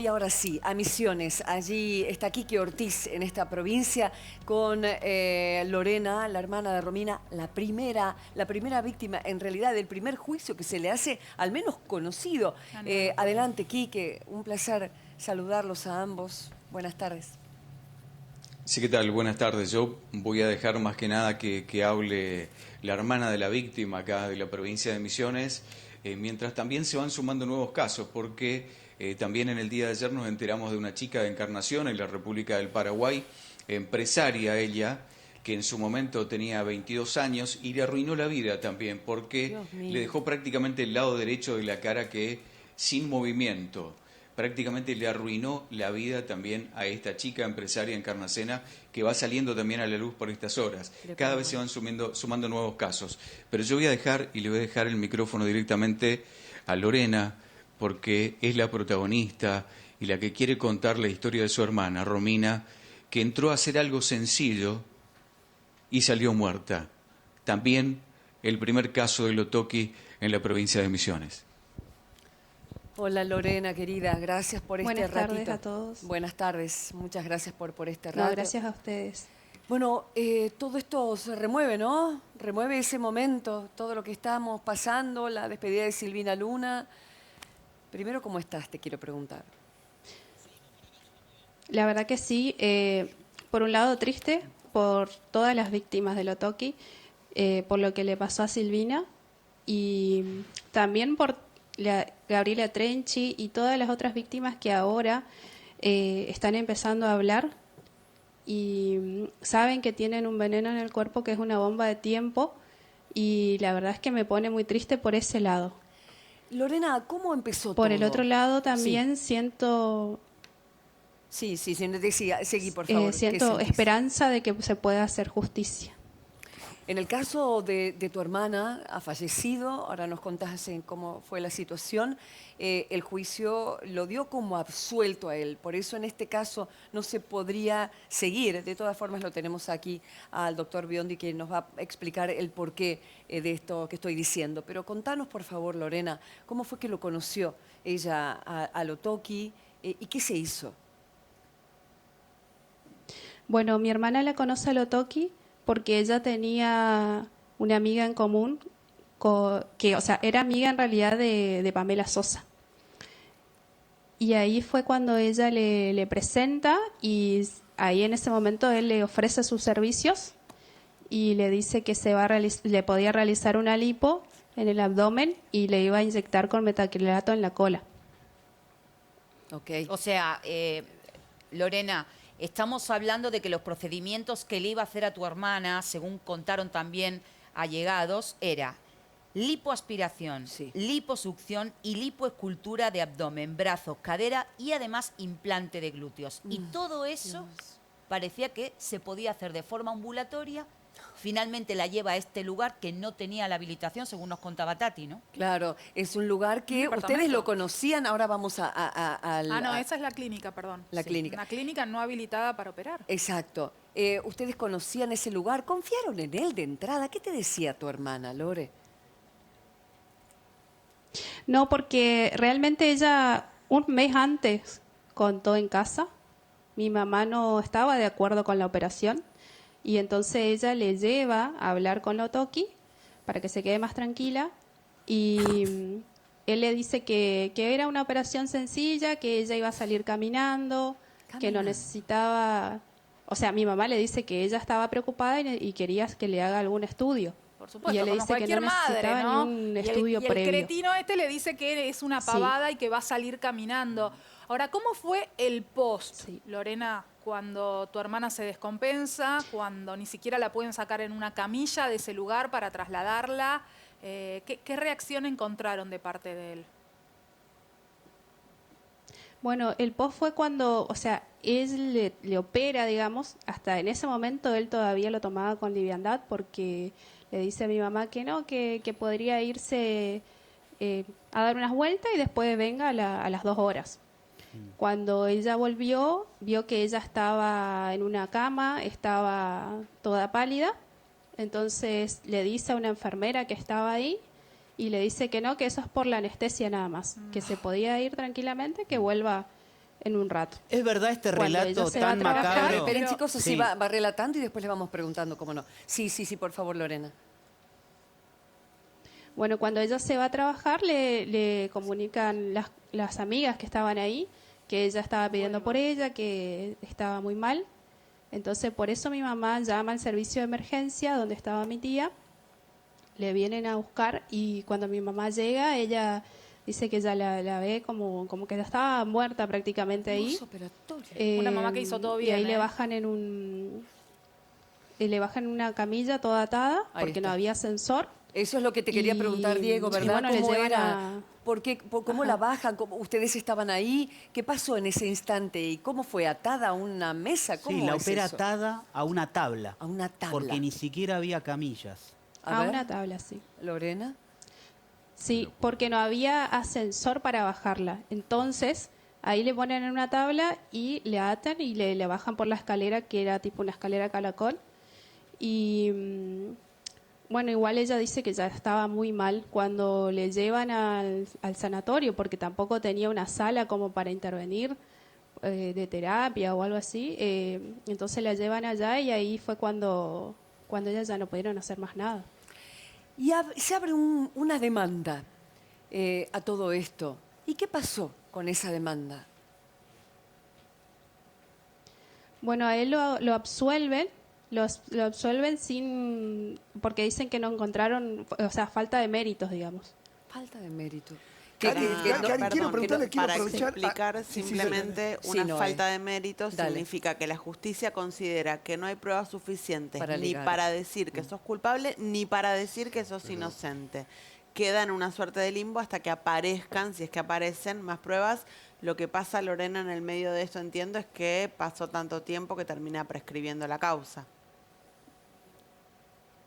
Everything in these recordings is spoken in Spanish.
Y ahora sí, a Misiones. Allí está Quique Ortiz en esta provincia con Lorena, la hermana de Romina, la primera víctima, en realidad, del primer juicio que se le hace, al menos conocido. Adelante, Quique, un placer saludarlos a ambos. Buenas tardes. Sí, ¿qué tal? Buenas tardes. Yo voy a dejar más que nada que hable la hermana de la víctima acá de la provincia de Misiones, mientras también se van sumando nuevos casos, porque también en el día de ayer nos enteramos de una chica de Encarnación en la República del Paraguay, empresaria ella, que en su momento tenía 22 años y le arruinó la vida también, porque Dios le mío. dejó prácticamente el lado derecho de la cara que sin movimiento prácticamente le arruinó la vida también a esta chica empresaria encarnacena que va saliendo también a la luz por estas horas. De Cada vez se Paraguay. van sumando nuevos casos. Pero yo voy a dejar y le voy a dejar el micrófono directamente a Lorena, porque es la protagonista y la que quiere contar la historia de su hermana, Romina, que entró a hacer algo sencillo y salió muerta. También el primer caso de Lotoki en la provincia de Misiones. Hola Lorena, querida, gracias por este Buenas tardes ratito. a todos. Buenas tardes, muchas gracias por este No, rato. gracias a ustedes. Bueno, todo esto se remueve, ¿no? Remueve ese momento, todo lo que estamos pasando, la despedida de Silvina Luna. Primero, ¿cómo estás? Te quiero preguntar. La verdad que sí, por un lado triste por todas las víctimas de Lotoki, por lo que le pasó a Silvina y también por Gabriela Trenchi y todas las otras víctimas que ahora están empezando a hablar y saben que tienen un veneno en el cuerpo que es una bomba de tiempo y la verdad es que me pone muy triste por ese lado. Lorena, ¿cómo empezó Por todo? el otro lado Sí, también siento decía, seguí, por favor. ¿Qué siento sentís? esperanza de que se pueda hacer justicia. En el caso de tu hermana, ha fallecido, ahora nos contás cómo fue la situación, el juicio lo dio como absuelto a él, por eso en este caso no se podría seguir. De todas formas lo tenemos aquí al doctor Biondi que nos va a explicar el porqué de esto que estoy diciendo. Pero contanos por favor, Lorena, ¿cómo fue que lo conoció ella a Lotoki y qué se hizo? Bueno, mi hermana la conoce a Lotoki porque ella tenía una amiga en común que, o sea, era amiga en realidad de Pamela Sosa. Y ahí fue cuando ella le presenta y ahí en ese momento él le ofrece sus servicios y le dice que le podía realizar una lipo en el abdomen y le iba a inyectar con metacrilato en la cola. Okay. O sea, Lorena, estamos hablando de que los procedimientos que le iba a hacer a tu hermana, según contaron también allegados, era lipoaspiración, Sí. liposucción y lipoescultura de abdomen, brazos, cadera y además implante de glúteos. Y todo eso parecía que se podía hacer de forma ambulatoria. Finalmente la lleva a este lugar que no tenía la habilitación, según nos contaba Tati, ¿no? Claro, es un lugar que Un ustedes departamento. lo conocían, ahora vamos No, esa es la clínica, perdón. La clínica. Una clínica no habilitada para operar. Exacto. ¿Ustedes conocían ese lugar? ¿Confiaron en él de entrada? ¿Qué te decía tu hermana, Lore? No, porque realmente ella un mes antes contó en casa. Mi mamá no estaba de acuerdo con la operación y entonces ella le lleva a hablar con Lotoki para que se quede más tranquila y él le dice que era una operación sencilla, que ella iba a salir caminando, que no necesitaba... O sea, mi mamá le dice que ella estaba preocupada y quería que le haga algún estudio. Por supuesto, Y él le como dice que no cualquier madre, necesitaba ¿no? ningún Y estudio el previo. cretino este le dice que es una pavada y que va a salir caminando. Ahora, ¿cómo fue el post, Sí. Lorena, cuando tu hermana se descompensa, cuando ni siquiera la pueden sacar en una camilla de ese lugar para trasladarla? ¿Qué reacción encontraron de parte de él? Bueno, el post fue cuando, o sea, él le opera, digamos, hasta en ese momento él todavía lo tomaba con liviandad porque le dice a mi mamá que no, que podría irse a dar unas vueltas y después venga a las 2 horas. Cuando ella volvió, vio que ella estaba en una cama, estaba toda pálida, entonces le dice a una enfermera que estaba ahí y le dice que no, que eso es por la anestesia nada más, que se podía ir tranquilamente, que vuelva en un rato. ¿Es verdad este Cuando ella relato se va a tan trabajar, macabro? Esperen, chicos, así Sí. va relatando y después le vamos preguntando, cómo no. Sí, por favor, Lorena. Bueno, cuando ella se va a trabajar, le comunican las amigas que estaban ahí que ella estaba pidiendo por ella, que estaba muy mal. Entonces, por eso mi mamá llama al servicio de emergencia donde estaba mi tía. Le vienen a buscar y cuando mi mamá llega, ella dice que ella la ve como que ya estaba muerta prácticamente ahí. Postoperatorio. Una mamá que hizo todo Y bien, ahí le ¿eh? bajan en una camilla toda atada Ahí porque está. no había ascensor. Eso es lo que te quería Y- preguntar, Diego, y ¿verdad? bueno, le ¿Cómo llevan era? a- ¿Cómo Ajá. la bajan? ¿Ustedes estaban ahí? ¿Qué pasó en ese instante? ¿Y cómo fue? ¿Atada a una mesa? ¿Cómo Sí, la es opera eso? atada a una tabla. A una tabla. Porque ni siquiera había camillas. A ver, una tabla, sí. Lorena. Sí, porque no había ascensor para bajarla. Entonces, ahí le ponen en una tabla y le atan y le bajan por la escalera, que era tipo una escalera caracol. Y bueno, igual ella dice que ya estaba muy mal cuando le llevan al sanatorio, porque tampoco tenía una sala como para intervenir de terapia o algo así. Entonces la llevan allá y ahí fue cuando ellas ya no pudieron hacer más nada. Y se abre una demanda a todo esto. ¿Y qué pasó con esa demanda? Bueno, a él lo absuelven, lo absuelven porque dicen que no encontraron, o sea, falta de méritos, digamos. Falta de mérito. Cari, Cari, quiero Perdón, preguntarle, quiero para aprovechar. explicar Sí, sí, simplemente sí, una Noé. falta de méritos Dale. significa que la justicia considera que no hay pruebas suficientes Para ni ligar. para decir que sos culpable ni para decir que sos inocente. Queda en una suerte de limbo hasta que aparezcan, si es que aparecen, más pruebas. Lo que pasa, Lorena, en el medio de esto, entiendo, es que pasó tanto tiempo que termina prescribiendo la causa.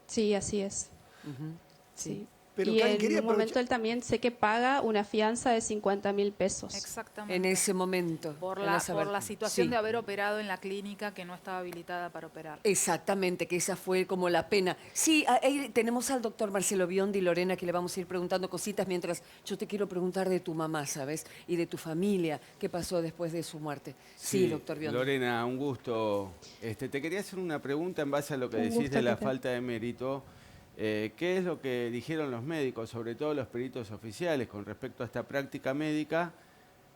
Sí, así es. Sí. Sí. Pero, Y Karen, en quería un momento aprovechar- él también sé que paga una fianza de 50.000 pesos. Exactamente. En ese momento. Por van la, a saber. por la situación Sí. de haber operado en la clínica que no estaba habilitada para operar. Exactamente, que esa fue como la pena. Sí, ahí tenemos al doctor Marcelo Biondi y Lorena que le vamos a ir preguntando cositas mientras yo te quiero preguntar de tu mamá, ¿sabes? Y de tu familia, qué pasó después de su muerte. Sí, doctor Biondi. Lorena, un gusto. Te quería hacer una pregunta en base a lo que Un decís gusto, de la Pepe. falta de mérito. ¿Qué es lo que dijeron los médicos, sobre todo los peritos oficiales, con respecto a esta práctica médica?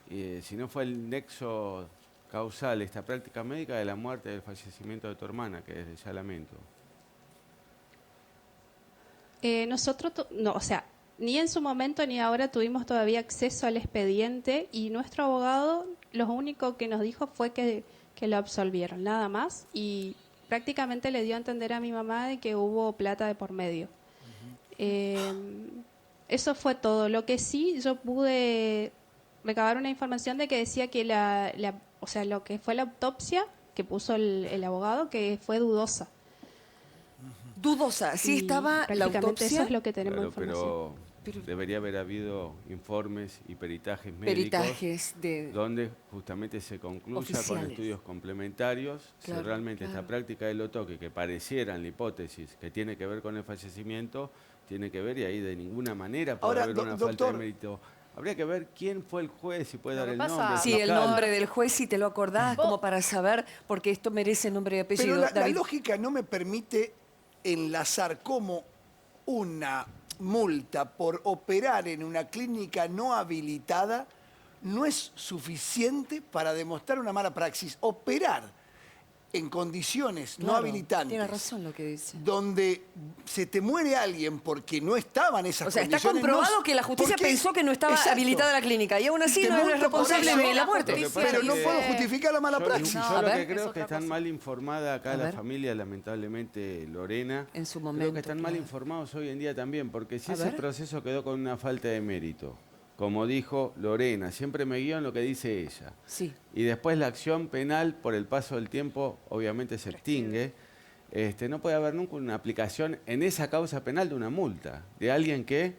Si no fue el nexo causal, esta práctica médica, de la muerte, del fallecimiento de tu hermana, que desde ya lamento. Nosotros, no, o sea, ni en su momento ni ahora tuvimos todavía acceso al expediente y nuestro abogado lo único que nos dijo fue que lo absolvieron, nada más. Y prácticamente le dio a entender a mi mamá de que hubo plata de por medio. Eso fue todo. Lo que sí, yo pude recabar una información de que decía que o sea, lo que fue la autopsia que puso el abogado, que fue dudosa. Dudosa, sí Y estaba la prácticamente autopsia. eso es lo que tenemos Claro, información. pero debería haber habido informes y peritajes médicos Peritajes de... donde justamente se concluya Oficiales. con estudios complementarios Claro, si realmente claro. esta práctica del otoque, que pareciera en la hipótesis que tiene que ver con el fallecimiento, tiene que ver, y ahí de ninguna manera puede Ahora, haber una falta doctor. de mérito. Habría que ver quién fue el juez, si puede Lo dar que el pasa- nombre. Sí, el fiscal. nombre del juez, si te lo acordás, como para saber, porque esto merece nombre y apellido. Pero la David. lógica no me permite enlazar cómo una multa por operar en una clínica no habilitada no es suficiente para demostrar una mala praxis. Operar en condiciones no Claro, habilitantes, tiene razón lo que dice. donde se te muere alguien porque no estaba en esas O sea, está condiciones. comprobado no- que la justicia porque- pensó que no estaba Exacto. habilitada la clínica y aún así Te no es multa por responsable eso. de la muerte. Lo que pasa Pero es no que- puedo justificar la mala Yo, praxis. yo a lo ver. que Es creo es que otra están cosa. mal informada acá A la ver. familia, lamentablemente Lorena. En su Creo momento, que están mal claro. informados hoy en día también, porque si A ese ver. proceso quedó con una falta de mérito, como dijo Lorena, siempre me guío en lo que dice ella. Sí. Y después la acción penal, por el paso del tiempo, obviamente se extingue. No puede haber nunca una aplicación en esa causa penal de una multa, de alguien que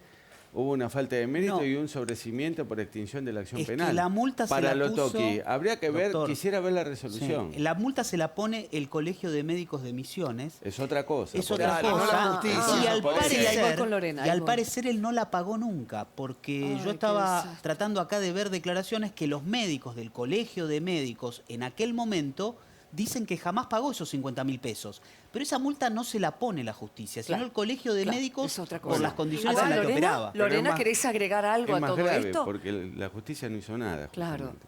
hubo una falta de mérito No. y un sobrecimiento por extinción de la acción Es que penal. la multa se para la Lotoki. puso- Habría que ver, Doctor, quisiera ver la resolución. Sí, la multa se la pone el Colegio de Médicos de Misiones. Es otra cosa. Es por otra eso. Claro, no la cosa. justicia. Y al Por eso. Sí, ahí voy parecer, con Lorena, y ahí al voy. parecer él no la pagó nunca, porque Ay, yo qué estaba desastre. tratando acá de ver declaraciones que los médicos del Colegio de Médicos en aquel momento dicen que jamás pagó esos 50.000 pesos. Pero esa multa no se la pone la justicia, sino Claro, el Colegio de claro, Médicos es otra por cosa. las condiciones A en ver, las que Lorena, operaba. Pero es Lorena, más- ¿querés agregar algo Es a más todo grave esto? porque la justicia no hizo nada. Claro. justamente.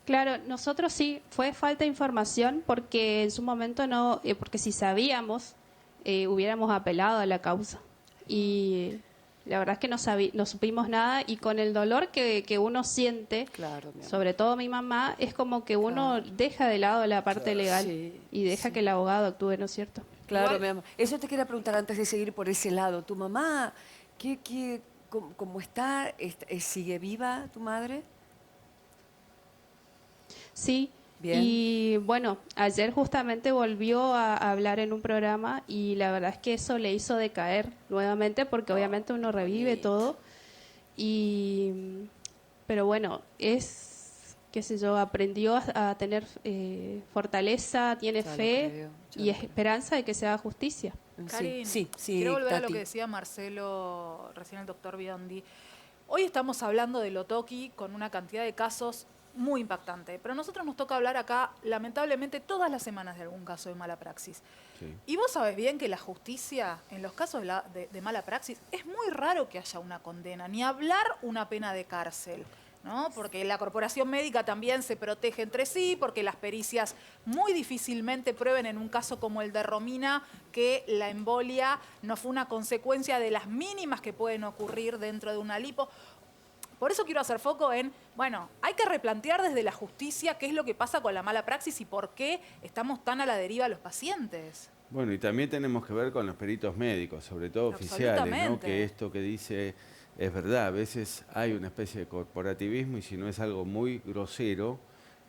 Claro, nosotros sí, fue falta de información porque en su momento no, porque si sabíamos, hubiéramos apelado a la causa. Y la verdad es que no supimos nada y con el dolor que uno siente, Claro, mi amor. sobre todo mi mamá, es como que uno deja de lado la parte legal Sí, y deja que el abogado actúe, ¿no es cierto? Claro, Igual- mi amor. Eso te quería preguntar antes de seguir por ese lado. ¿Tu mamá, cómo está? ¿Sigue viva tu madre? Sí. Bien. Y bueno, ayer justamente volvió a hablar en un programa y la verdad es que eso le hizo decaer nuevamente porque obviamente uno revive todo. Pero bueno, qué sé yo, aprendió a tener fortaleza, tiene Ya lo fe creo, ya y lo creo. esperanza de que se haga justicia. Karin, sí, quiero volver a lo Tati. que decía Marcelo, recién el doctor Biondi. Hoy estamos hablando de Lotoki con una cantidad de casos muy impactante, pero a nosotros nos toca hablar acá, lamentablemente, todas las semanas de algún caso de mala praxis. Sí. Y vos sabés bien que la justicia, en los casos de mala praxis, es muy raro que haya una condena, ni hablar una pena de cárcel, ¿no? Porque la corporación médica también se protege entre sí, porque las pericias muy difícilmente prueben en un caso como el de Romina que la embolia no fue una consecuencia de las mínimas que pueden ocurrir dentro de una lipo. Por eso quiero hacer foco en, bueno, hay que replantear desde la justicia qué es lo que pasa con la mala praxis y por qué estamos tan a la deriva los pacientes. Bueno, y también tenemos que ver con los peritos médicos, sobre todo oficiales, ¿no? Absolutamente. Que esto que dice es verdad. A veces hay una especie de corporativismo y si no es algo muy grosero,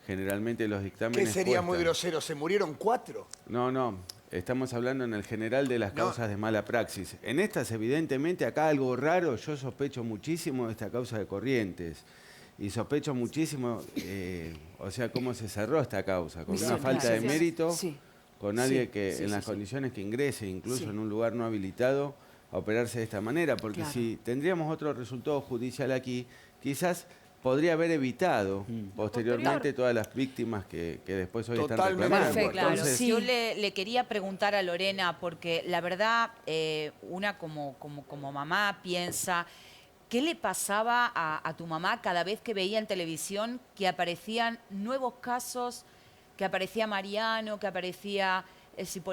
generalmente los dictámenes ¿Qué sería muy cuestan. grosero? ¿Se murieron 4? No, estamos hablando en el general de las No. causas de mala praxis. En estas, evidentemente, acá algo raro, yo sospecho muchísimo de esta causa de Corrientes. Y sospecho muchísimo, o sea, cómo se cerró esta causa, con una Misiones. falta de Sí. mérito, Sí. con Sí, alguien que sí, en sí, las sí. condiciones que ingrese, incluso Sí. en un lugar no habilitado, a operarse de esta manera. Porque Claro. si tendríamos otro resultado judicial aquí, quizás podría haber evitado posteriormente Posterior. todas las víctimas que después hoy están Totalmente reclamando. de acuerdo. Entonces, Sí. Yo le quería preguntar a Lorena, porque la verdad, una como mamá piensa, ¿qué le pasaba a tu mamá cada vez que veía en televisión que aparecían nuevos casos, que aparecía Mariano, que aparecía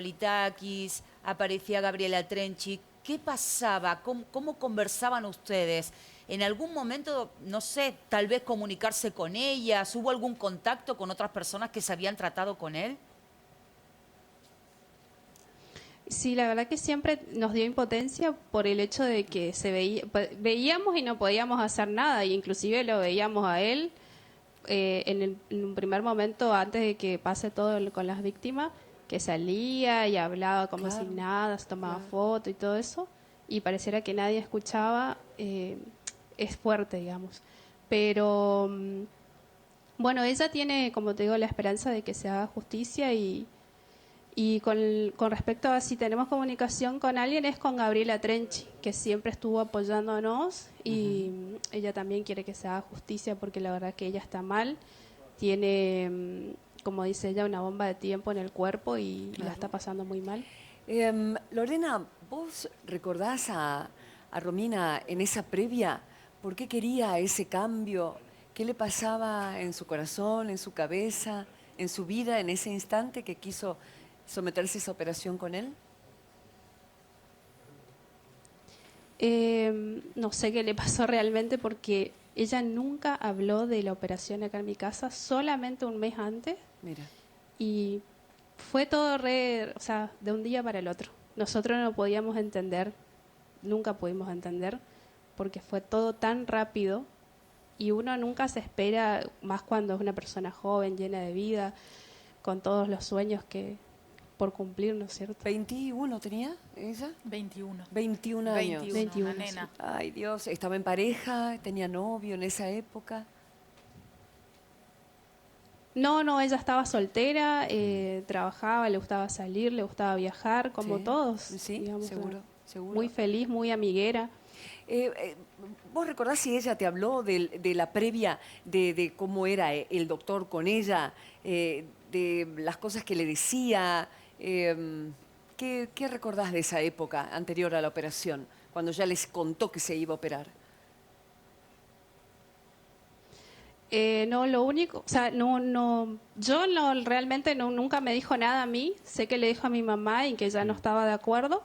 Cipolitakis, aparecía Gabriela Trenchi? ¿Qué pasaba? ¿Cómo conversaban ustedes? ¿En algún momento, no sé, tal vez comunicarse con ellas? ¿Hubo algún contacto con otras personas que se habían tratado con él? Sí, la verdad que siempre nos dio impotencia por el hecho de que veíamos y no podíamos hacer nada, y inclusive lo veíamos a él en un primer momento antes de que pase todo con las víctimas, que salía y hablaba como Claro, si nada, se tomaba claro. foto y todo eso, y pareciera que nadie escuchaba. Es fuerte, digamos. Pero bueno, ella tiene, como te digo, la esperanza de que se haga justicia y con respecto a si tenemos comunicación con alguien es con Gabriela Trenchi, que siempre estuvo apoyándonos y ella también quiere que se haga justicia porque la verdad que ella está mal, tiene, como dice ella, una bomba de tiempo en el cuerpo y la está pasando muy mal. Lorena, ¿vos recordás a Romina en esa previa? ¿Por qué quería ese cambio? ¿Qué le pasaba en su corazón, en su cabeza, en su vida en ese instante que quiso someterse a esa operación con él? No sé qué le pasó realmente porque ella nunca habló de la operación acá en mi casa, solamente un mes antes, Mira, y fue todo o sea, de un día para el otro. Nosotros no podíamos entender, nunca pudimos entender, porque fue todo tan rápido y uno nunca se espera, más cuando es una persona joven, llena de vida, con todos los sueños que por cumplir, ¿no es cierto? 21 tenía ella. 21. 21 años. 21, 21, una nena. Ay, Dios, estaba en pareja, tenía novio en esa época. No, ella estaba soltera, trabajaba, le gustaba salir, le gustaba viajar, como Sí, todos. sí, digamos, seguro, seguro. Muy feliz, muy amiguera. ¿Vos recordás si ella te habló de la previa, de cómo era el doctor con ella, de las cosas que le decía? ¿Qué recordás de esa época anterior a la operación, cuando ya les contó que se iba a operar? No, lo único, o sea, yo realmente nunca me dijo nada a mí. Sé que le dijo a mi mamá y que ya no estaba de acuerdo.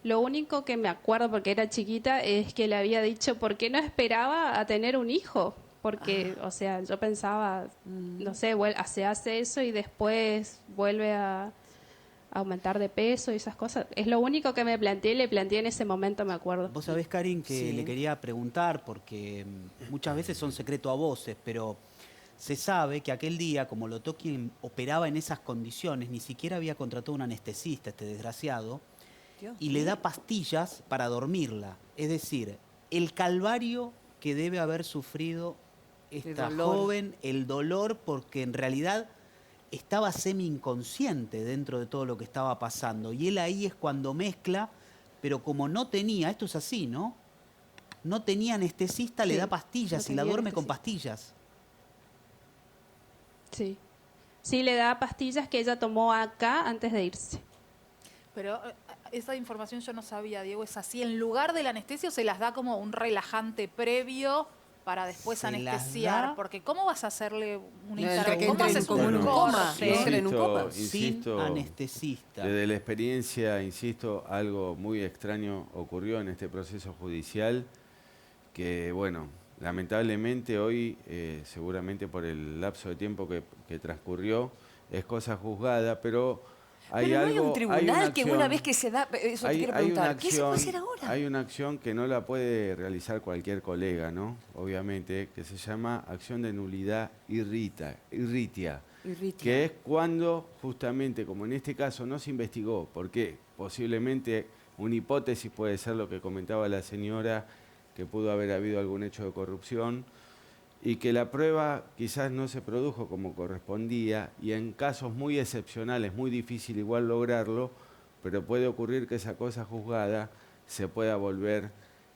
Lo único que me acuerdo, porque era chiquita, es que le había dicho por qué no esperaba a tener un hijo. Porque, o sea, yo pensaba, no sé, se hace eso y después vuelve a aumentar de peso y esas cosas. Es lo único que me planteé y le planteé en ese momento, me acuerdo. Vos sabés, Karin, que Sí. le quería preguntar, porque muchas veces son secreto a voces, pero se sabe que aquel día, como Lotoki operaba en esas condiciones, ni siquiera había contratado un anestesista, este desgraciado, Dios y le mío. da pastillas para dormirla. Es decir, el calvario que debe haber sufrido esta dolor. joven, el dolor, porque en realidad estaba semi-inconsciente dentro de todo lo que estaba pasando. Y él ahí es cuando mezcla, pero como no tenía, esto es así, ¿no? No tenía anestesista, le Sí, da pastillas no y la tenía duerme con anestesista. pastillas. Sí. Sí, le da pastillas que ella tomó acá antes de irse. Pero esa información yo no sabía, Diego, ¿es así? ¿En lugar del anestesio se las da como un relajante previo para después Se las anestesiar? da- Porque ¿cómo vas a hacerle una No, intervención? que ¿Cómo entre en haces como en un un coma. corte? Que entre en un coma. Sin anestesista. Desde la experiencia, insisto, algo muy extraño ocurrió en este proceso judicial que, bueno, lamentablemente hoy, seguramente por el lapso de tiempo que transcurrió, es cosa juzgada, pero hay Pero no algo, hay un hay tribunal que una acción- vez que se da... Eso te quiero hay una preguntar. ¿Qué se puede acción- hacer ahora? Hay una acción que no la puede realizar cualquier colega, ¿no? Obviamente, que se llama acción de nulidad irritia, Irritia. que es cuando justamente, como en este caso no se investigó, porque posiblemente una hipótesis puede ser lo que comentaba la señora, que pudo haber habido algún hecho de corrupción, y que la prueba quizás no se produjo como correspondía, y en casos muy excepcionales, muy difícil igual lograrlo, pero puede ocurrir que esa cosa juzgada se pueda volver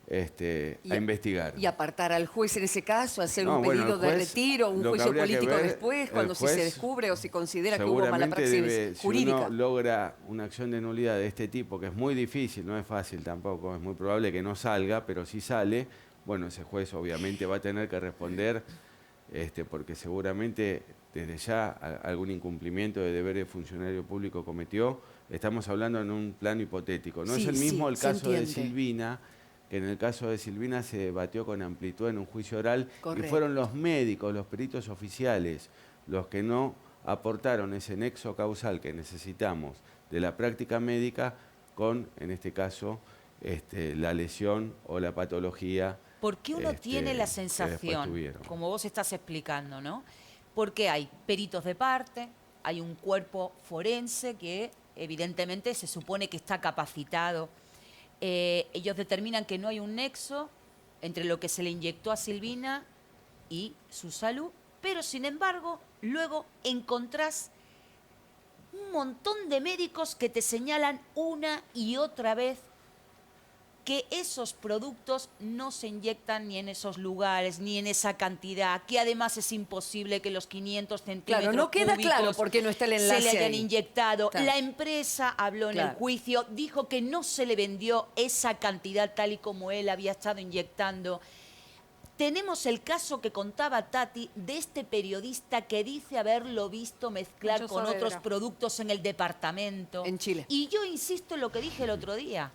a investigar. Y apartar al juez en ese caso, hacer No, un bueno, pedido el de juez, retiro, un lo que juicio habría que político ver, después, el cuando si se juez descubre o se considera que hubo mala seguramente praxis debe, jurídica. si uno logra una acción de nulidad de este tipo, que es muy difícil, no es fácil tampoco, es muy probable que no salga, pero si sale, bueno, ese juez obviamente va a tener que responder, porque seguramente desde ya algún incumplimiento de deber de funcionario público cometió. Estamos hablando en un plano hipotético. No Sí, es el mismo sí, el se caso de entiende. Silvina, que en el caso de Silvina se debatió con amplitud en un juicio oral, Correcto. y fueron los médicos, los peritos oficiales, los que no aportaron ese nexo causal que necesitamos de la práctica médica con, en este caso, la lesión o la patología. Porque uno tiene la que después sensación, tuvieron. como vos estás explicando, ¿no? Porque hay peritos de parte, hay un cuerpo forense que evidentemente se supone que está capacitado. Ellos determinan que no hay un nexo entre lo que se le inyectó a Silvina y su salud, pero sin embargo, luego encontrás un montón de médicos que te señalan una y otra vez que esos productos no se inyectan ni en esos lugares, ni en esa cantidad, que además es imposible que los 500 centímetros Claro, no queda cúbicos claro por qué no está el enlace se le hayan ahí. inyectado. Claro. La empresa habló en el Claro. juicio, dijo que no se le vendió esa cantidad tal y como él había estado inyectando. Tenemos el caso que contaba Tati de este periodista que dice haberlo visto mezclar Nacho con otros Saavedra. productos en el departamento. En Chile. Y yo insisto en lo que dije el otro día.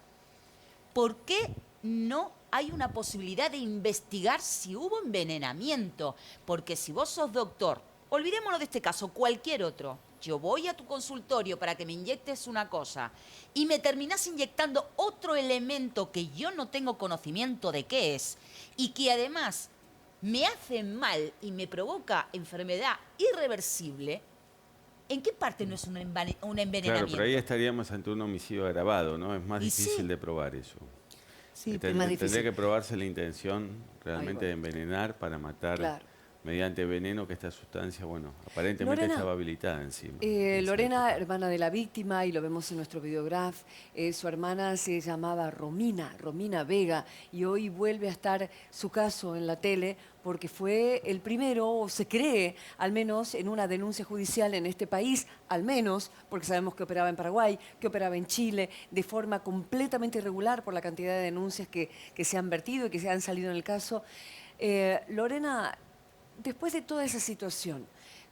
¿Por qué no hay una posibilidad de investigar si hubo envenenamiento? Porque si vos sos doctor, olvidémonos de este caso, cualquier otro, yo voy a tu consultorio para que me inyectes una cosa y me terminás inyectando otro elemento que yo no tengo conocimiento de qué es y que además me hace mal y me provoca enfermedad irreversible, ¿En qué parte no es un Claro, envenenamiento? pero ahí estaríamos ante un homicidio agravado, ¿no? Es más Y sí. difícil de probar eso. Sí, pero más Tendría difícil. que probarse la intención realmente de envenenar para matar Claro. mediante veneno, que esta sustancia, bueno, aparentemente Lorena, estaba habilitada encima. Lorena, hermana de la víctima, y lo vemos en nuestro videograph, su hermana se llamaba Romina Vega, y hoy vuelve a estar su caso en la tele porque fue el primero, o se cree, al menos en una denuncia judicial en este país, al menos, porque sabemos que operaba en Paraguay, que operaba en Chile, de forma completamente irregular por la cantidad de denuncias que se han vertido y que se han salido en el caso. Lorena, después de toda esa situación,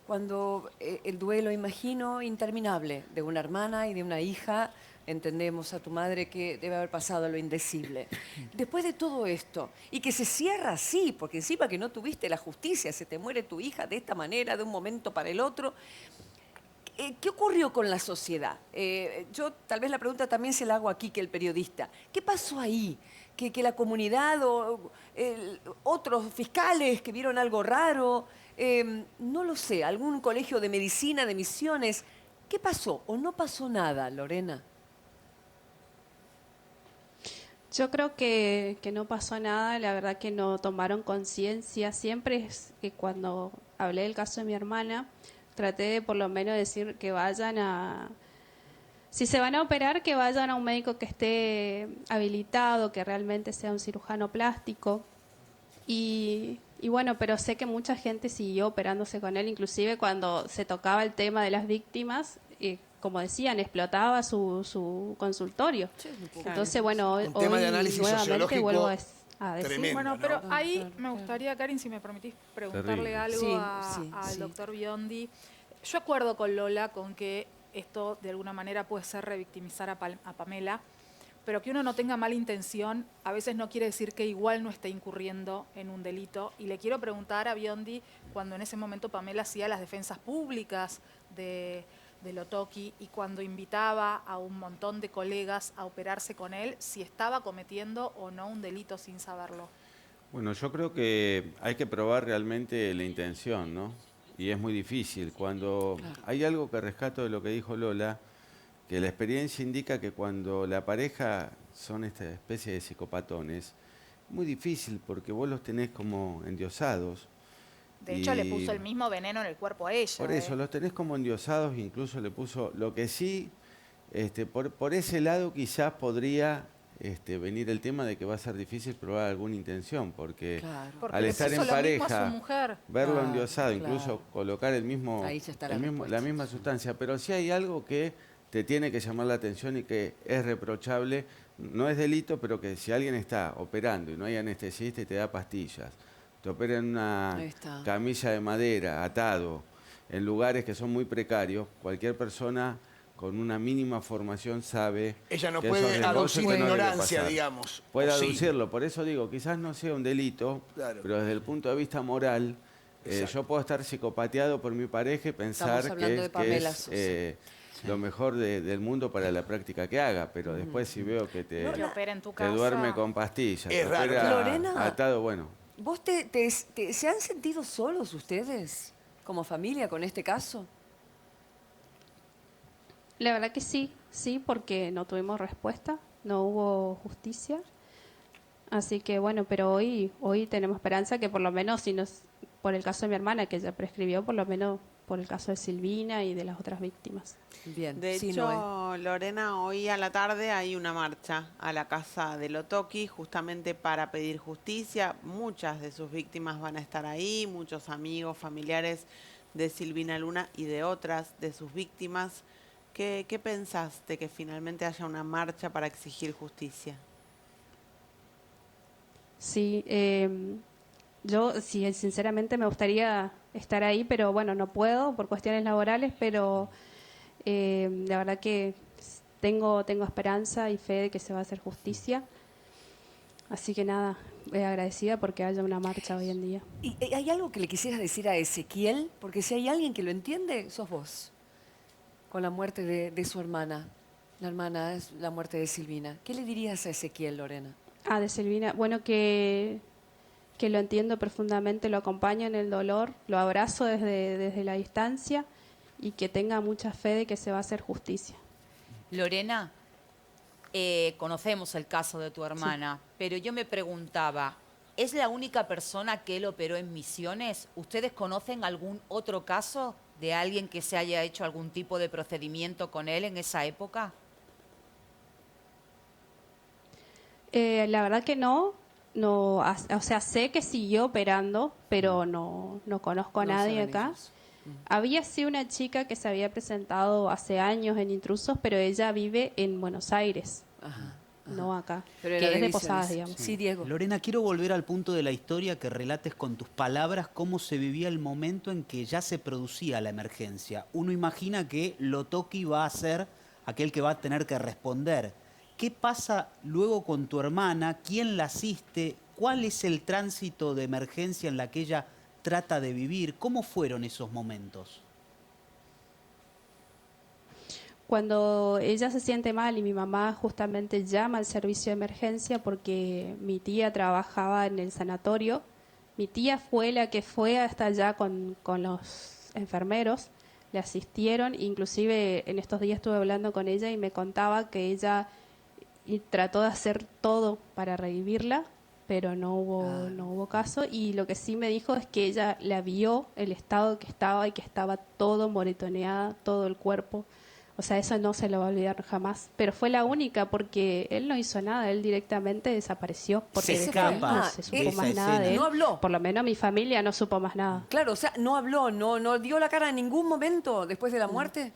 cuando el duelo, imagino, interminable de una hermana y de una hija, entendemos a tu madre que debe haber pasado lo indecible. Después de todo esto, y que se cierra así, porque encima que no tuviste la justicia, se te muere tu hija de esta manera, de un momento para el otro, ¿qué ocurrió con la sociedad? Yo tal vez la pregunta también se la hago aquí que el periodista. ¿Qué pasó ahí? Que la comunidad o otros fiscales que vieron algo raro, no lo sé, algún colegio de medicina, de Misiones. ¿Qué pasó o no pasó nada, Lorena? Yo creo que no pasó nada, la verdad que no tomaron conciencia. Siempre es que cuando hablé del caso de mi hermana, traté de por lo menos decir que vayan a... Si se van a operar, que vayan a un médico que esté habilitado, que realmente sea un cirujano plástico. Y bueno, pero sé que mucha gente siguió operándose con él, inclusive cuando se tocaba el tema de las víctimas, como decían, explotaba su consultorio. Entonces, bueno, Un tema de hoy análisis nuevamente sociológico vuelvo a decir. tremendo. Bueno, ¿no? pero ahí me gustaría, Karin, si me permitís preguntarle Terrible. algo Sí, al sí. doctor Biondi. Yo acuerdo con Lola con que esto de alguna manera puede ser revictimizar a Pamela, pero que uno no tenga mala intención a veces no quiere decir que igual no esté incurriendo en un delito. Y le quiero preguntar a Biondi, cuando en ese momento Pamela hacía las defensas públicas de Lotoki y cuando invitaba a un montón de colegas a operarse con él, si estaba cometiendo o no un delito sin saberlo. Bueno, yo creo que hay que probar realmente la intención, ¿no? Y es muy difícil. Cuando hay algo que rescato de lo que dijo Lola, que la experiencia indica que cuando la pareja son esta especie de psicopatones, muy difícil porque vos los tenés como endiosados. De hecho, le Y puso el mismo veneno en el cuerpo a ella. por eso, los tenés como endiosados, incluso le puso, lo que sí, por ese lado quizás podría venir el tema de que va a ser difícil probar alguna intención, porque Claro. Porque al le estar puso en lo mismo a pareja, su mujer. verlo Claro, endiosado, claro. incluso colocar el mismo, Ahí ya está la el mismo- respuesta. la misma sustancia, pero sí hay algo que te tiene que llamar la atención y que es reprochable, no es delito, pero que si alguien está operando y no hay anestesista y te da pastillas, te opera en una Ahí está. camilla de madera, atado, en lugares que son muy precarios, cualquier persona con una mínima formación sabe Ella no que puede esos negocios aducir que no debe ignorancia, pasar. digamos. Puede o sí. aducirlo, por eso digo, quizás no sea un delito, Claro. pero desde el punto de vista moral, Exacto. yo puedo estar psicopateado por mi pareja y pensar Estamos que hablando de es, Pamela Sosa. lo mejor del mundo para la práctica que haga, pero después si veo que te, Que opera en tu te casa. duerme con pastillas, te Es raro. opera Lorena. atado, bueno. ¿Vos se han sentido solos ustedes como familia con este caso? La verdad que sí, porque no tuvimos respuesta, no hubo justicia. Así que bueno, pero hoy tenemos esperanza que por lo menos, si nos, por el caso de mi hermana, que ya prescribió, por lo menos por el caso de Silvina y de las otras víctimas. Bien. De sí, hecho, Noé. Lorena, hoy a la tarde hay una marcha a la casa de Lotoki justamente para pedir justicia. Muchas de sus víctimas van a estar ahí, muchos amigos, familiares de Silvina Luna y de otras de sus víctimas. ¿Qué pensaste que finalmente haya una marcha para exigir justicia? Sí, yo sí, sinceramente me gustaría estar ahí, pero bueno, no puedo por cuestiones laborales, pero la verdad que tengo esperanza y fe de que se va a hacer justicia. Así que nada, agradecida porque haya una marcha hoy en día. ¿Y hay algo que le quisieras decir a Ezequiel? Porque si hay alguien que lo entiende, sos vos. Con la muerte de su hermana. La hermana es la muerte de Silvina. ¿Qué le dirías a Ezequiel, Lorena? De Silvina, bueno, que lo entiendo profundamente, lo acompaño en el dolor, lo abrazo desde la distancia y que tenga mucha fe de que se va a hacer justicia. Lorena, conocemos el caso de tu hermana, pero yo me preguntaba, ¿es la única persona que él operó en Misiones? ¿Ustedes conocen algún otro caso de alguien que se haya hecho algún tipo de procedimiento con él en esa época? La verdad que no, o sea, sé que siguió operando, pero no conozco a No nadie saben acá. ellos. Había sí una chica que se había presentado hace años en Intrusos, pero ella vive en Buenos Aires, Ajá. no acá. Pero Que era es de Misiones. Posadas, digamos. Sí, Diego. Lorena, quiero volver al punto de la historia que relates con tus palabras cómo se vivía el momento en que ya se producía la emergencia. Uno imagina que Lotoki va a ser aquel que va a tener que responder. ¿Qué pasa luego con tu hermana? ¿Quién la asiste? ¿Cuál es el tránsito de emergencia en la que ella trata de vivir? ¿Cómo fueron esos momentos? Cuando ella se siente mal y mi mamá justamente llama al servicio de emergencia porque mi tía trabajaba en el sanatorio, mi tía fue la que fue hasta allá con los enfermeros, le asistieron, inclusive en estos días estuve hablando con ella y me contaba que ella trató de hacer todo para revivirla, pero no hubo caso, y lo que sí me dijo es que ella la vio el estado que estaba y que estaba todo moretoneada, todo el cuerpo. O sea, eso no se lo va a olvidar jamás. Pero fue la única porque él no hizo nada, él directamente desapareció. Porque Se desde ahí escapa no se supo de esa más nada de escena. él. No habló. Por lo menos mi familia no supo más nada. Claro, o sea, no habló, no dio la cara en ningún momento después de la muerte.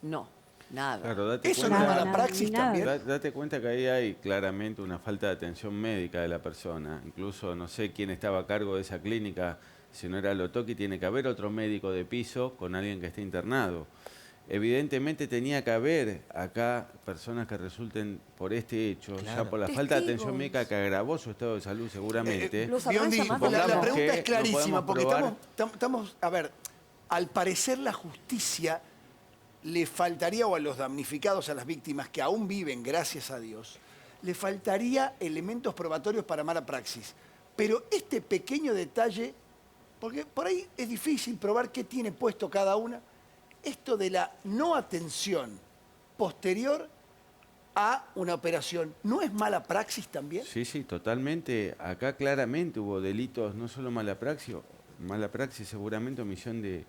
No, nada. Claro, date Eso cuenta, no es Nada, mala nada, praxis ni nada. también. date cuenta que ahí hay claramente una falta de atención médica de la persona. Incluso no sé quién estaba a cargo de esa clínica, si no era Lotoki, tiene que haber otro médico de piso con alguien que esté internado. Evidentemente tenía que haber acá personas que resulten por este hecho, Claro. ya por la falta de Testigos. atención médica que agravó su estado de salud seguramente. Los habrán Biondi, llamado la Supongamos pregunta que es clarísima, no podemos porque probar. estamos, a ver, al parecer la justicia le faltaría, o a los damnificados, a las víctimas que aún viven, gracias a Dios, le faltaría elementos probatorios para mala praxis. Pero este pequeño detalle, porque por ahí es difícil probar qué tiene puesto cada una, esto de la no atención posterior a una operación, ¿no es mala praxis también? Sí, sí, totalmente. Acá claramente hubo delitos, no solo mala praxis seguramente omisión de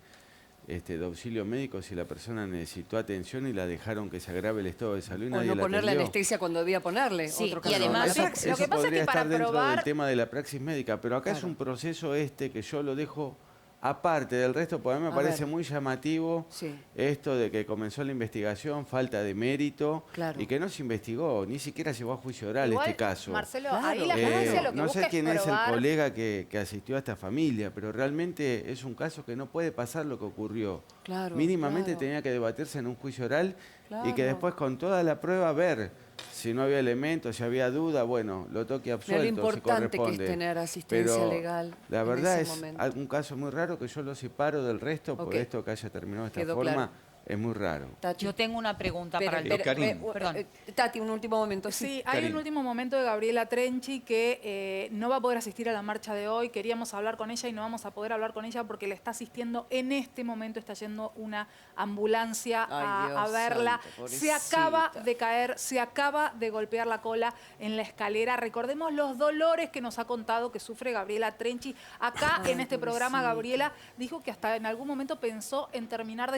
auxilio médico si la persona necesitó atención y la dejaron que se agrave el estado de salud y O nadie no la ponerle atendió. anestesia cuando debía ponerle. Sí, Otro y caso de además- mala Eso, praxis. Lo que eso pasa es que podría para estar dentro probar- del tema de la praxis médica, pero acá es Claro. un proceso que yo lo dejo aparte del resto, porque a mí me A parece ver. muy llamativo Sí. esto de que comenzó la investigación, falta de mérito, Claro. y que no se investigó, ni siquiera llegó a juicio oral Igual, este caso. Marcelo, Claro. ahí la justicia lo que No busca sé es quién es el probar. colega que asistió a esta familia, pero realmente es un caso que no puede pasar lo que ocurrió. Claro, Mínimamente claro. tenía que debatirse en un juicio oral y Claro. que después con toda la prueba ver si no había elementos, si había duda, bueno, lo toque absuelto, si importante que es corresponde. tener asistencia Pero legal la en verdad ese es momento. un caso muy raro que yo lo separo del resto, Ok. porque esto que haya terminado de esta Quedó forma claro. es muy raro. Tati. Yo tengo una pregunta para el Pero, doctor. Karim. Perdón. Tati, un último momento. Sí, hay Karim. un último momento de Gabriela Trenchi que no va a poder asistir a la marcha de hoy. Queríamos hablar con ella y no vamos a poder hablar con ella porque le está asistiendo en este momento, está yendo una ambulancia Ay, a Dios verla. santo, Se acaba pobrecita. de caer, se acaba de golpear la cola en la escalera. Recordemos los dolores que nos ha contado que sufre Gabriela Trenchi. Acá Ay, en este programa, pobrecita. Gabriela dijo que hasta en algún momento pensó en terminar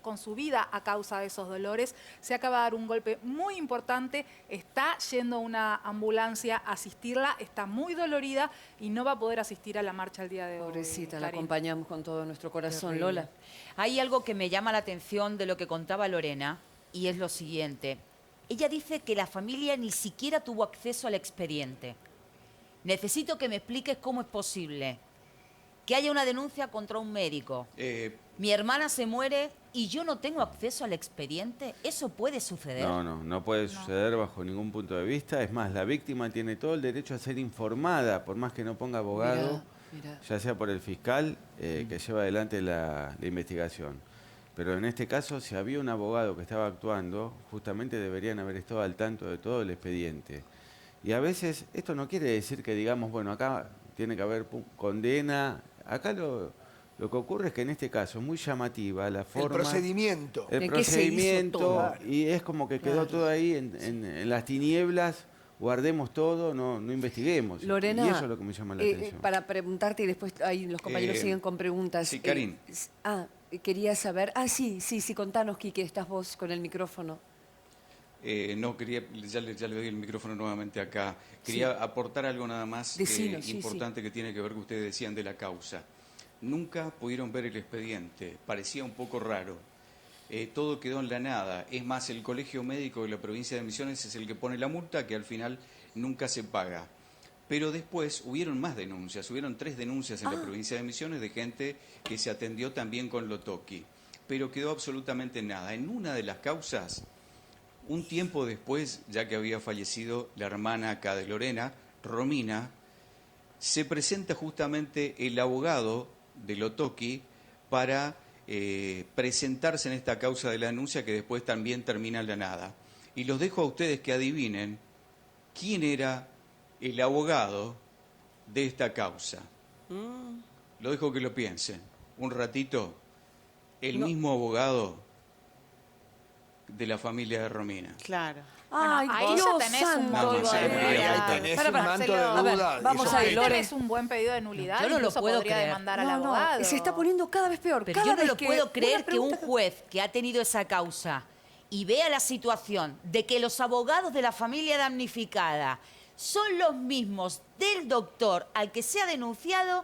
con su vida a causa de esos dolores. Se acaba de dar un golpe muy importante, está yendo una ambulancia a asistirla, está muy dolorida y no va a poder asistir a la marcha el día de hoy. Pobrecita, la Karin. acompañamos con todo nuestro corazón, Terrible. Lola. Hay algo que me llama la atención de lo que contaba Lorena y es lo siguiente. Ella dice que la familia ni siquiera tuvo acceso al expediente. Necesito que me expliques cómo es posible que haya una denuncia contra un médico. Mi hermana se muere y yo no tengo acceso al expediente. ¿Eso puede suceder? No puede suceder bajo ningún punto de vista. Es más, la víctima tiene todo el derecho a ser informada, por más que no ponga abogado, Mirá. ya sea por el fiscal que lleva adelante la investigación. Pero en este caso, si había un abogado que estaba actuando, justamente deberían haber estado al tanto de todo el expediente. Y a veces esto no quiere decir que digamos, bueno, acá tiene que haber condena. Acá lo Lo que ocurre es que en este caso es muy llamativa la forma... El procedimiento. El ¿En qué se hizo procedimiento, todo? y es como que quedó todo ahí en las tinieblas, guardemos todo, no investiguemos. Lorena, y eso es lo que me llama la atención. para preguntarte y después ahí los compañeros siguen con preguntas. sí, Karin. Quería saber. Sí, contanos, Quique, estás vos con el micrófono. No, quería, ya le doy el micrófono nuevamente acá. Quería aportar algo nada más Decinos, sí, importante que tiene que ver con que ustedes decían de la causa. Nunca pudieron ver el expediente, parecía un poco raro. Todo quedó en la nada. Es más, el Colegio Médico de la provincia de Misiones es el que pone la multa, que al final nunca se paga. Pero después hubieron más denuncias, hubieron 3 denuncias en la provincia de Misiones de gente que se atendió también con Lotoki. Pero quedó absolutamente nada. En una de las causas, un tiempo después, ya que había fallecido la hermana acá de Lorena, Romina, se presenta justamente el abogado de Lotoki para presentarse en esta causa de la denuncia que después también termina en la nada. Y los dejo a ustedes que adivinen quién era el abogado de esta causa. Lo dejo que lo piensen. Un ratito, el mismo abogado de la familia de Romina. Claro. Ay, ahí Dios ya tenés un santo. No, motivo de no, nulidad. ahí tenés Para, un para, manto de Marcelo, a ver, duda. vamos Eso- ahí, Ahí Lore. tenés un buen pedido de nulidad. Yo no lo incluso puedo podría creer. demandar al No, abogado. se está poniendo cada vez peor. Pero cada yo no vez lo que puedo una creer que un pregunta- juez que ha tenido esa causa y vea la situación de que los abogados de la familia damnificada son los mismos del doctor al que se ha denunciado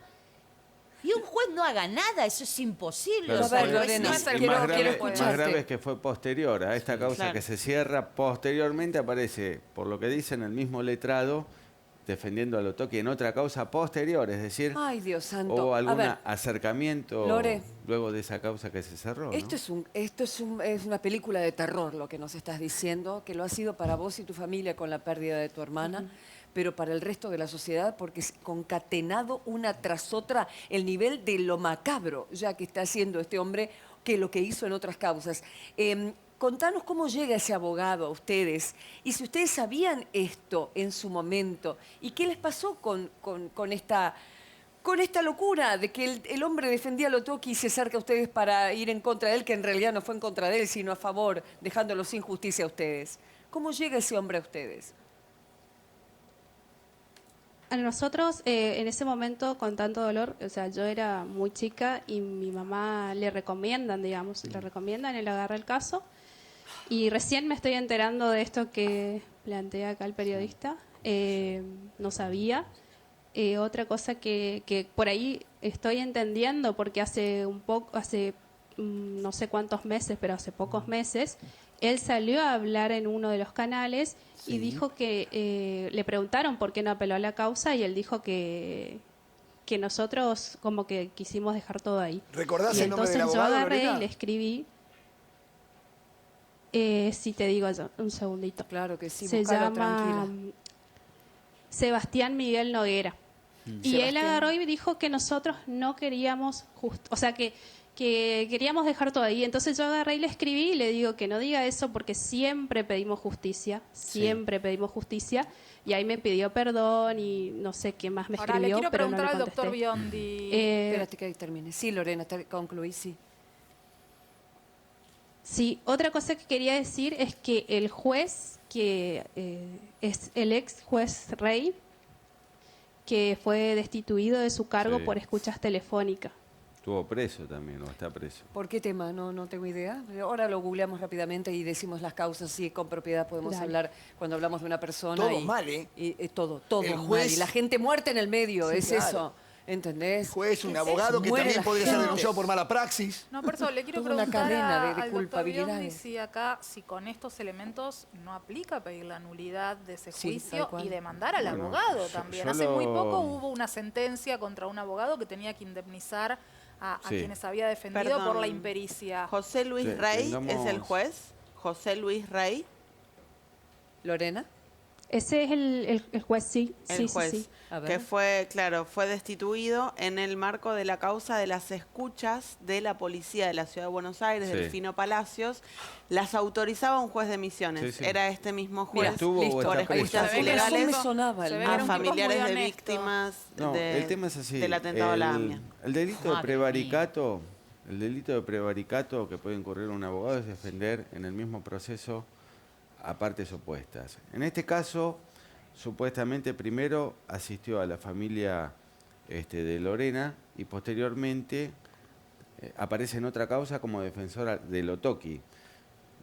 y un juez no haga nada, eso es imposible. Claro, A ver, Los jueces Lorena, no es hacen el quiero- más quiero grave- Más escucharte. grave es que fue posterior a esta causa Claro. que se cierra. Posteriormente aparece, por lo que dicen, el mismo letrado defendiendo a Lotoki en otra causa posterior. Es decir, Ay, Dios santo. hubo A algún ver, acercamiento Lore. luego de esa causa que se cerró. ¿no? es una película de terror lo que nos estás diciendo, que lo ha sido para vos y tu familia con la pérdida de tu hermana, pero para el resto de la sociedad, porque es concatenado una tras otra el nivel de lo macabro ya que está haciendo este hombre que lo que hizo en otras causas. Contanos cómo llega ese abogado a ustedes y si ustedes sabían esto en su momento y qué les pasó con esta locura de que el hombre defendía a Lotoki y se acerca a ustedes para ir en contra de él, que en realidad no fue en contra de él, sino a favor, dejándolo sin justicia a ustedes. ¿Cómo llega ese hombre a ustedes? A nosotros, en ese momento, con tanto dolor, o sea, yo era muy chica y mi mamá le recomiendan, digamos, le recomiendan, él agarra el caso. Y recién me estoy enterando de esto que plantea acá el periodista. No sabía. Otra cosa que por ahí estoy entendiendo, porque hace no sé cuántos meses, pero hace pocos meses, él salió a hablar en uno de los canales y dijo que le preguntaron por qué no apeló a la causa y él dijo que nosotros como que quisimos dejar todo ahí. ¿Recordás Y el nombre del entonces yo abogado, agarré Lorena? y le escribí. Si te digo yo, un segundito. Claro que sí, Se búscalo, llama tranquila. Sebastián Miguel Noguera. Y él Sebastián. agarró y dijo que nosotros no queríamos, o sea, que queríamos dejar todo ahí. Entonces yo agarré y le escribí y le digo que no diga eso porque siempre pedimos justicia, siempre pedimos justicia. Y ahí me pidió perdón y no sé qué más me Ahora escribió, le quiero pero no preguntar le al doctor contesté. Biondi. Espérate que termine. Sí, Lorena, concluí, sí. Sí, otra cosa que quería decir es que el juez, que es el ex juez Rey, que fue destituido de su cargo Sí. por escuchas telefónicas. Estuvo preso también, o está preso. ¿Por qué tema? No tengo idea. Ahora lo googleamos rápidamente y decimos las causas y con propiedad podemos Dale. hablar cuando hablamos de una persona. Todo y, mal, ¿eh? y todo El mal. juez- Y la gente muerta en el medio, Sí, es claro. eso. ¿Entendés? Juez, un Es abogado eso, que muere también la podría ser gente. denunciado por mala praxis. No, por eso le quiero Toda una preguntar cadena de al doctor culpabilidades. Biondi si acá, si con estos elementos no aplica pedir la nulidad de ese Sí, juicio tal cual. y demandar al Bueno, abogado yo- también. yo Hace lo- muy poco hubo una sentencia contra un abogado que tenía que indemnizar a Sí. quienes había defendido Perdón. por la impericia. José Luis Sí, Rey tengamos- es el juez. José Luis Rey. Lorena. Ese es el juez, sí. El Sí, juez, sí, sí. A ver. que fue, claro, fue destituido en el marco de la causa de las escuchas de la policía de la Ciudad de Buenos Aires, Sí. Delfino Palacios. Las autorizaba un juez de Misiones. Sí, sí. Era este mismo Mira, juez estuvo listo. o por está preso. escuchas Se ve que Con razón me ilegales sonaba se el ve a que era un nombre. tipo muy familiares de honesto. víctimas No, de- el tema es así. del atentado a la AMIA. El delito de Madre prevaricato, el delito de prevaricato que puede incurrir un abogado es defender en el mismo proceso a partes opuestas. En este caso, supuestamente primero asistió a la familia de Lorena y posteriormente aparece en otra causa como defensora de Lotoki.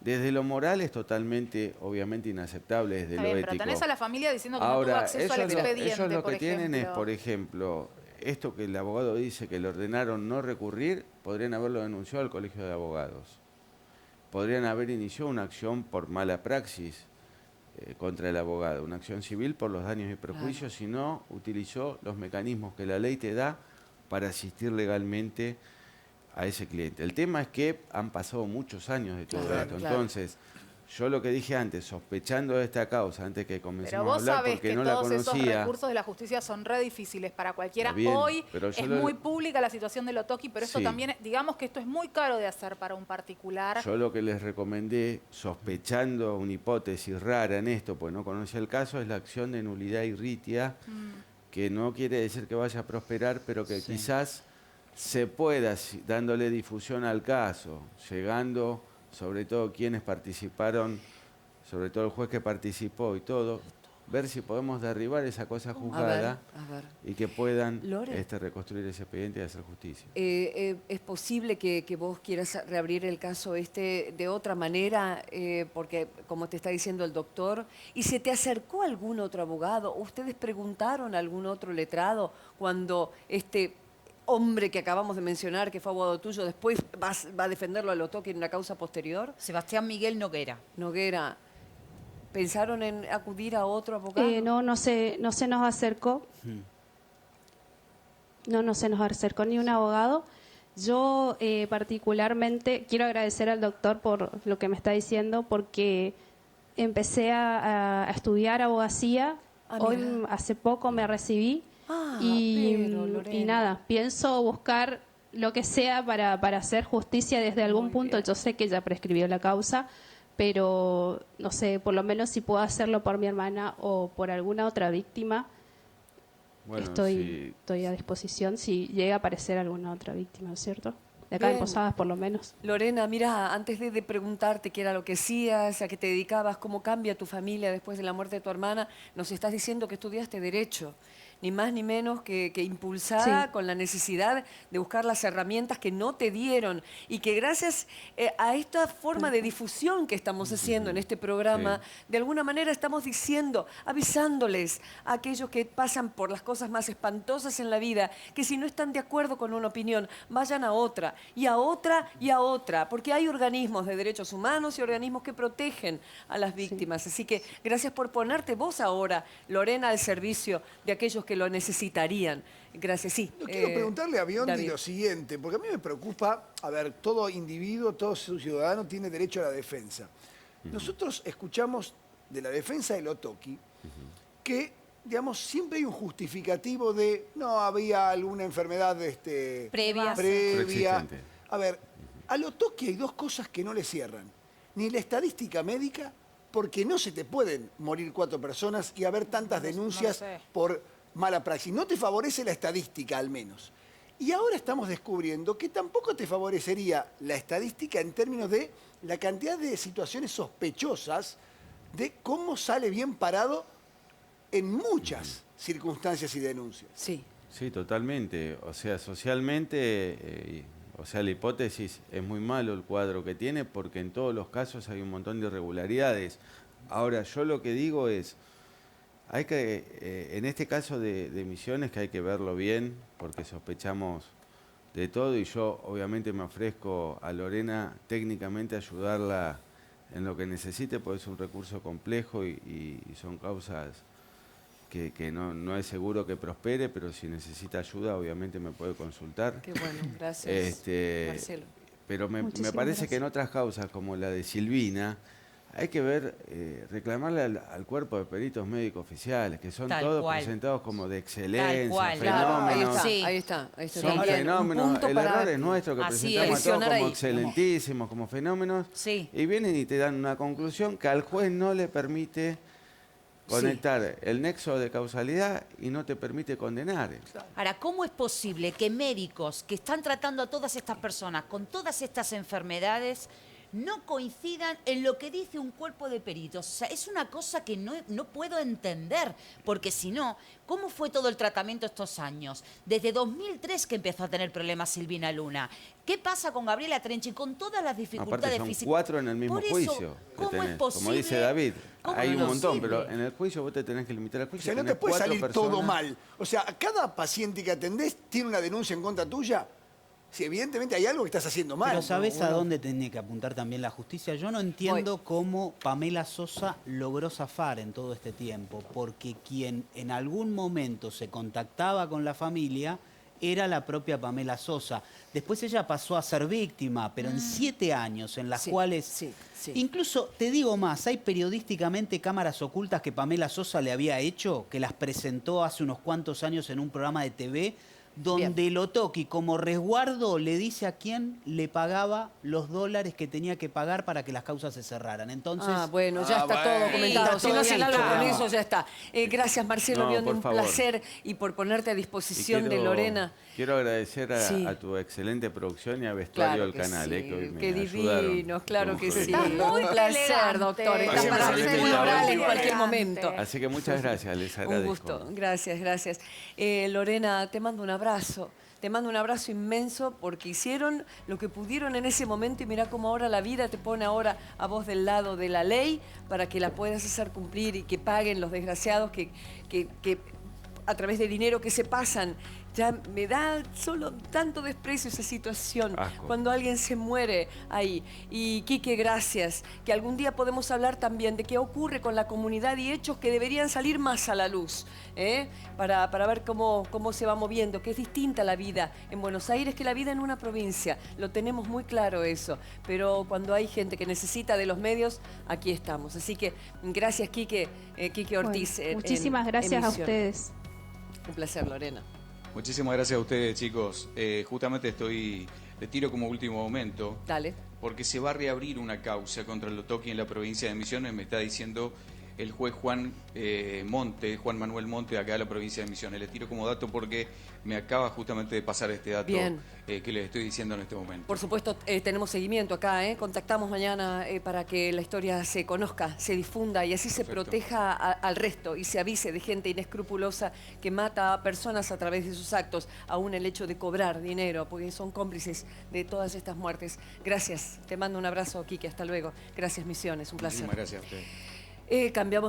Desde lo moral es totalmente, obviamente, inaceptable, desde Está lo bien, ético. pero tenés a la familia diciendo que no tuvo Ahora, acceso al expediente, ellos lo por que tienen es, ejemplo. por ejemplo, esto que el abogado dice que le ordenaron no recurrir, podrían haberlo denunciado al Colegio de Abogados. Podrían haber iniciado una acción por mala praxis contra el abogado, una acción civil por los daños y perjuicios, si no utilizó los mecanismos que la ley te da para asistir legalmente a ese cliente. El tema es que han pasado muchos años de todo Claro, esto. claro. Entonces, yo lo que dije antes, sospechando de esta causa, antes que Pero comencemos a vos hablar, sabés porque que no la todos esos conocía. recursos de la justicia son re difíciles para cualquiera. Está bien, Hoy pero yo es lo- muy pública la situación de Lotoki, pero esto Sí. también, digamos que esto es muy caro de hacer para un particular. Yo lo que les recomendé, sospechando una hipótesis rara en esto, pues no conocía el caso, es la acción de nulidad irritia, que no quiere decir que vaya a prosperar, pero que quizás se pueda, dándole difusión al caso, llegando sobre todo quienes participaron, sobre todo el juez que participó y todo, ver si podemos derribar esa cosa juzgada A ver. y que puedan Lore. reconstruir ese expediente y hacer justicia. ¿Es posible que vos quieras reabrir el caso de otra manera? Porque, como te está diciendo el doctor, ¿y se te acercó algún otro abogado? ¿Ustedes preguntaron a algún otro letrado cuando este hombre que acabamos de mencionar, que fue abogado tuyo, después va a defenderlo a Lotoki en una causa posterior? Sebastián Miguel Noguera. Noguera, ¿pensaron en acudir a otro abogado? No se nos acercó. No se nos acercó ni un abogado. Yo particularmente quiero agradecer al doctor por lo que me está diciendo, porque empecé a estudiar abogacía. Ah, Hoy, mira. hace poco me recibí. Ah, y pero, Lorena. y nada, pienso buscar lo que sea para hacer justicia desde algún Muy punto. bien. Yo sé que ya prescribió la causa, pero no sé, por lo menos si puedo hacerlo por mi hermana o por alguna otra víctima, Bueno, estoy a disposición si llega a aparecer alguna otra víctima, ¿no es cierto? De acá en Bien. Posadas, por lo menos. Lorena, mira, antes de preguntarte qué era lo que hacías, a qué te dedicabas, cómo cambia tu familia después de la muerte de tu hermana, nos estás diciendo que estudiaste Derecho, ni más ni menos que impulsada Sí. con la necesidad de buscar las herramientas que no te dieron y que gracias a esta forma de difusión que estamos haciendo en este programa, de alguna manera estamos diciendo, avisándoles a aquellos que pasan por las cosas más espantosas en la vida, que si no están de acuerdo con una opinión, vayan a otra, y a otra, y a otra, porque hay organismos de derechos humanos y organismos que protegen a las víctimas. Así que gracias por ponerte vos ahora, Lorena, al servicio de aquellos que lo necesitarían. Gracias, sí. Yo quiero preguntarle a Biondi David. lo siguiente, porque a mí me preocupa, a ver, todo individuo, todo ciudadano tiene derecho a la defensa. Nosotros escuchamos de la defensa de Lotoki que, digamos, siempre hay un justificativo de, no, había alguna enfermedad Previa. Preexistente. A ver, a Lotoki hay dos cosas que no le cierran. Ni la estadística médica, porque no se te pueden morir 4 personas y haber tantas denuncias sé. por mala praxis. No te favorece la estadística, al menos. Y ahora estamos descubriendo que tampoco te favorecería la estadística en términos de la cantidad de situaciones sospechosas de cómo sale bien parado en muchas circunstancias y denuncias. Sí. Sí, totalmente. O sea, socialmente, o sea, la hipótesis es muy malo el cuadro que tiene porque en todos los casos hay un montón de irregularidades. Ahora, yo lo que digo es, hay que, en este caso de Misiones, que hay que verlo bien porque sospechamos de todo y yo obviamente me ofrezco a Lorena técnicamente a ayudarla en lo que necesite, porque es un recurso complejo y son causas que no es seguro que prospere, pero si necesita ayuda, obviamente me puede consultar. Qué bueno, gracias, Marcelo. Pero me Muchísimas parece que en gracias. otras causas, como la de Silvina, hay que ver, reclamarle al cuerpo de peritos médicos oficiales, que son Tal todos cual. presentados como de Tal excelencia, cual. Claro, ahí fenómenos. está, Sí. ahí está. Ahí está. Son También un fenómenos, punto el para- error es nuestro que Así presentamos a todos Presionar como ahí. excelentísimos, como fenómenos, Sí. y vienen y te dan una conclusión que al juez no le permite conectar el nexo de causalidad y no te permite condenar. Ahora, ¿cómo es posible que médicos que están tratando a todas estas personas con todas estas enfermedades no coincidan en lo que dice un cuerpo de peritos? O sea, es una cosa que no puedo entender, porque si no, ¿cómo fue todo el tratamiento estos años? Desde 2003 que empezó a tener problemas Silvina Luna. ¿Qué pasa con Gabriela Trenchi con todas las dificultades Aparte son físicas? 4 en el mismo Por eso, juicio que ¿cómo tenés. es posible? Como dice David, ¿Cómo hay es un montón, posible? pero en el juicio vos te tenés que limitar al O juicio. sea, no te tenés puede 4 salir todo personas. mal. O sea, cada paciente que atendés tiene una denuncia en contra tuya. Si evidentemente hay algo que estás haciendo mal. Pero ¿sabés a Uno- dónde tiene que apuntar también la justicia? Yo no entiendo cómo Pamela Sosa logró zafar en todo este tiempo, porque quien en algún momento se contactaba con la familia era la propia Pamela Sosa. Después ella pasó a ser víctima, pero en 7 años en las Sí, cuales... sí, sí. Incluso, te digo más, hay periodísticamente cámaras ocultas que Pamela Sosa le había hecho, que las presentó hace unos cuantos años en un programa de TV, donde Lotoki, como resguardo, le dice a quién le pagaba los dólares que tenía que pagar para que las causas se cerraran. Entonces, Bueno, ya está todo bueno. documentado. Está Si no todo hacen bien, algo con claro. eso, ya está. Gracias, Marcelo No, Biondi, por un favor. placer y por ponerte a Y disposición de Lorena. Quiero agradecer Sí. a tu excelente producción y a Vestuario Claro del que canal, sí, que hoy me qué ayudaron divinos, claro con que mucho sí. cariño. muy Un placer, elegante. doctor. Está Siempre para excelente un la oral en última. cualquier Elegante. momento. Así que muchas gracias, les agradezco. Un gusto, gracias, gracias. Lorena, te mando un abrazo. Te mando un abrazo inmenso porque hicieron lo que pudieron en ese momento y mira cómo ahora la vida te pone ahora a vos del lado de la ley para que la puedas hacer cumplir y que paguen los desgraciados que a través de dinero que se pasan. Ya me da solo tanto desprecio esa situación Asco. cuando alguien se muere ahí. Y Quique, gracias. Que algún día podemos hablar también de qué ocurre con la comunidad y hechos que deberían salir más a la luz, para ver cómo se va moviendo, que es distinta la vida en Buenos Aires que la vida en una provincia. Lo tenemos muy claro eso. Pero cuando hay gente que necesita de los medios, aquí estamos. Así que gracias, Quique, Quique Ortiz. Bueno, muchísimas gracias a Emisión. ustedes. Un placer, Lorena. Muchísimas gracias a ustedes, chicos. Justamente le tiro como último momento, Dale. porque se va a reabrir una causa contra el Lotoki en la provincia de Misiones, me está diciendo el juez Juan Manuel Monte, acá de la provincia de Misiones. Le tiro como dato porque me acaba justamente de pasar este dato Bien. que les estoy diciendo en este momento. Por supuesto, tenemos seguimiento acá, contactamos mañana para que la historia se conozca, se difunda y así se Perfecto. proteja al resto y se avise de gente inescrupulosa que mata a personas a través de sus actos, aún el hecho de cobrar dinero, porque son cómplices de todas estas muertes. Gracias, te mando un abrazo, Quique, hasta luego. Gracias, Misiones, un placer. Muchísimas gracias a ustedes. Cambiamos.